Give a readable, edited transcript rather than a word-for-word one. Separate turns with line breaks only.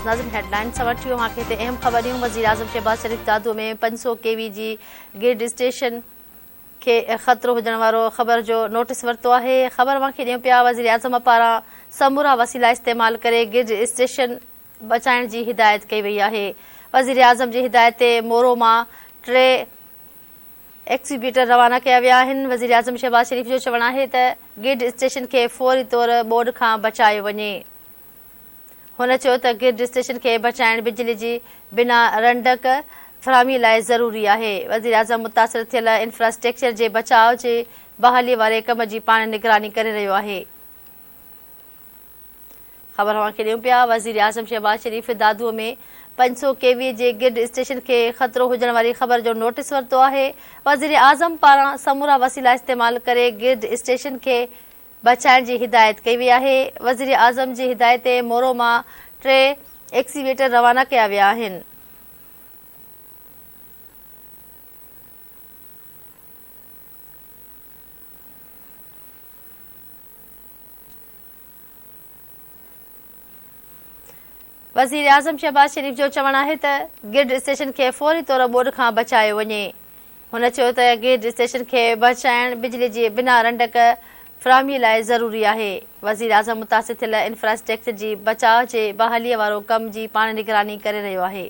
Nazim headlines वठियो मांखे हिते अहम ख़बरियूं। वज़ीर आज़म शहबाज़ शरीफ़ दादू में 500 kV जी ग्रिड स्टेशन के ख़तरो हुजण वारो ख़बर जो नोटिस वरितो आहे। ख़बर मांखे ॾियूं पिया वज़ीर आज़म पारां समूरा वसीला इस्तेमाल करे ग्रिड स्टेशन बचाइण जी हिदायत कई वई आहे। वज़ीर आज़म जी हिदायत ते मोरो मां 3 एक्सीब्यूटर रवाना कया विया आहिनि। वज़ीर आज़म शहबाज़ शरीफ़ जो चवणु आहे त ग्रिड स्टेशन खे फौरी तौर बोर्ड खां बचायो वञे। हुन चयो त ग्रिड स्टेशन खे बचाइण बिजली जी बिना रंडक फ़राहमी लाइ ज़रूरी आहे। वज़ीर आज़म मुतासिर थियल इंफ्रास्ट्रक्चर जे बचाव जे बहाली वारे कम जी पाण निगरानी करे रहियो आहे। ख़बर मांखे ॾियूं पिया वज़ीर आज़म शहबाज़ शरीफ़ दादूअ में 500 kV जे ग्रिड स्टेशन खे ख़तरो हुजण वारी ख़बर जो नोटिस वरितो आहे। वज़ीर आज़म पारां समूरा वसीला इस्तेमाल करे ग्रिड स्टेशन खे बचाइण जी हिदायत कई वई आहे। वज़ीर आज़म जी हिदायत ते मोरो मां 3 एक्सीब्यूटर रवाना कया विया आहिनि। वज़ीर आज़म शहबाज़ शरीफ़ जो चवणु आहे त ग्रिड स्टेशन खे फौरी तौर बोर्ड खां बचायो वञे। हुन चयो त ग्रिड स्टेशन खे बचाइण बिजली जी बिना रंडक फ़राहमी लाइ ज़रूरी आहे। वज़ीर आज़म मुतासिर थियल इंफ्रास्ट्रक्चर जी बचाव जे बहालीअ वारो कम जी पाण निगरानी करे रहियो आहे।